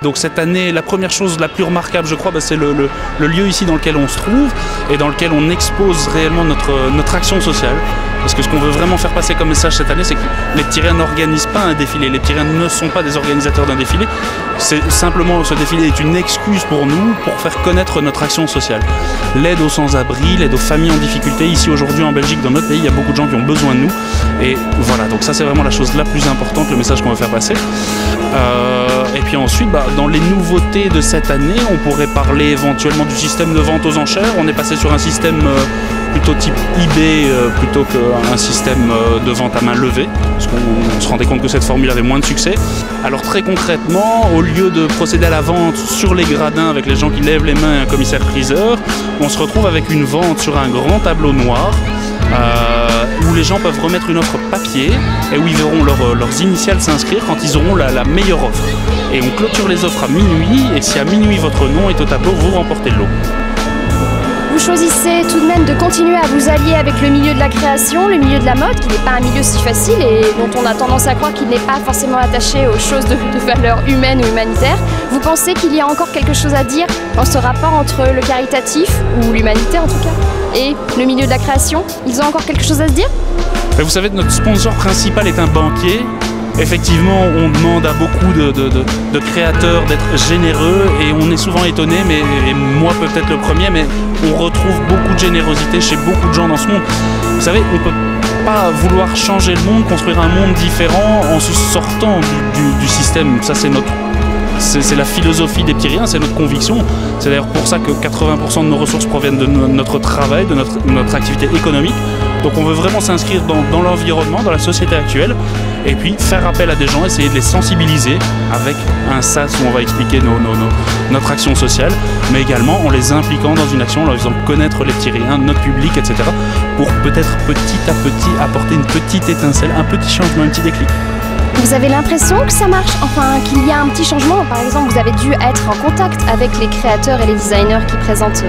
Donc cette année, la première chose la plus remarquable, je crois, c'est le lieu ici dans lequel on se trouve et dans lequel on expose réellement notre action sociale. Parce que ce qu'on veut vraiment faire passer comme message cette année, c'est que les Petits Riens n'organisent pas un défilé. Les Petits Riens ne sont pas des organisateurs d'un défilé. C'est simplement, ce défilé est une excuse pour nous, pour faire connaître notre action sociale. L'aide aux sans-abri, l'aide aux familles en difficulté. Ici aujourd'hui en Belgique, dans notre pays, il y a beaucoup de gens qui ont besoin de nous. Et voilà, donc ça c'est vraiment la chose la plus importante, le message qu'on veut faire passer. Et puis ensuite, dans les nouveautés de cette année, on pourrait parler éventuellement du système de vente aux enchères. On est passé sur un système plutôt type eBay plutôt qu'un système de vente à main levée, parce qu'on se rendait compte que cette formule avait moins de succès. Alors très concrètement, au lieu de procéder à la vente sur les gradins avec les gens qui lèvent les mains et un commissaire-priseur, on se retrouve avec une vente sur un grand tableau noir où les gens peuvent remettre une offre papier et où ils verront leurs initiales s'inscrire quand ils auront la meilleure offre. Et on clôture les offres à minuit, et si à minuit votre nom est au tableau, vous remportez le lot. Vous choisissez tout de même de continuer à vous allier avec le milieu de la création, le milieu de la mode, qui n'est pas un milieu si facile et dont on a tendance à croire qu'il n'est pas forcément attaché aux choses de valeur humaine ou humanitaire. Vous pensez qu'il y a encore quelque chose à dire dans ce rapport entre le caritatif, ou l'humanité en tout cas, et le milieu de la création? Ils ont encore quelque chose à se dire? Vous savez, notre sponsor principal est un banquier. Effectivement, on demande à beaucoup de créateurs d'être généreux et on est souvent étonné, et moi peut-être le premier, mais on retrouve beaucoup de générosité chez beaucoup de gens dans ce monde. Vous savez, on ne peut pas vouloir changer le monde, construire un monde différent en se sortant du système. Ça, c'est la philosophie des Petits Riens, c'est notre conviction. C'est d'ailleurs pour ça que 80% de nos ressources proviennent de notre travail, de notre activité économique. Donc on veut vraiment s'inscrire dans l'environnement, dans la société actuelle, et puis faire appel à des gens, essayer de les sensibiliser avec un SAS où on va expliquer notre action sociale, mais également en les impliquant dans une action, en leur faisant connaître les Petits Riens, notre public, etc. pour peut-être petit à petit apporter une petite étincelle, un petit changement, un petit déclic. Vous avez l'impression que ça marche, enfin qu'il y a un petit changement? Par exemple, vous avez dû être en contact avec les créateurs et les designers qui présentent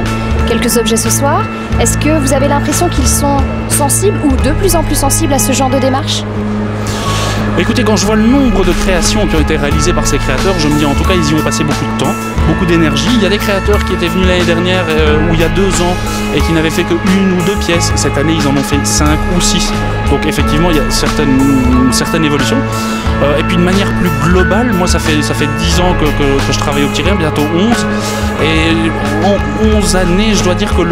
quelques objets ce soir. Est-ce que vous avez l'impression qu'ils sont sensibles ou de plus en plus sensibles à ce genre de démarche? Écoutez, quand je vois le nombre de créations qui ont été réalisées par ces créateurs, je me dis en tout cas ils y ont passé beaucoup de temps, beaucoup d'énergie. Il y a des créateurs qui étaient venus l'année dernière ou il y a 2 ans et qui n'avaient fait que 1 ou 2 pièces. Cette année ils en ont fait 5 ou 6. Donc effectivement il y a certaines évolutions. Et puis de manière plus globale, moi ça fait 10 ans que je travaille au Petits Riens, bientôt 11. Et en 11 années, je dois dire que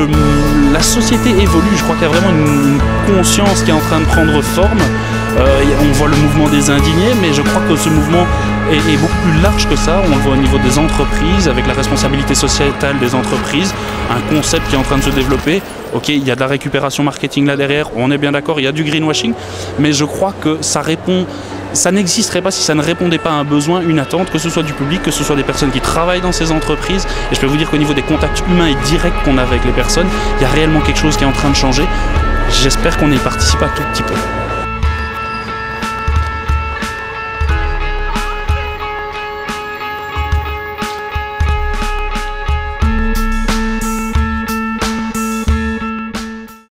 la société évolue. Je crois qu'il y a vraiment une conscience qui est en train de prendre forme. On voit le mouvement des indignés, mais je crois que ce mouvement est beaucoup plus large que ça. On le voit au niveau des entreprises, avec la responsabilité sociétale des entreprises, un concept qui est en train de se développer. Ok, il y a de la récupération marketing là derrière, on est bien d'accord, il y a du greenwashing, mais je crois que ça n'existerait pas si ça ne répondait pas à un besoin, une attente, que ce soit du public, que ce soit des personnes qui travaillent dans ces entreprises. Et je peux vous dire qu'au niveau des contacts humains et directs qu'on a avec les personnes, il y a réellement quelque chose qui est en train de changer. J'espère qu'on y participe un tout petit peu.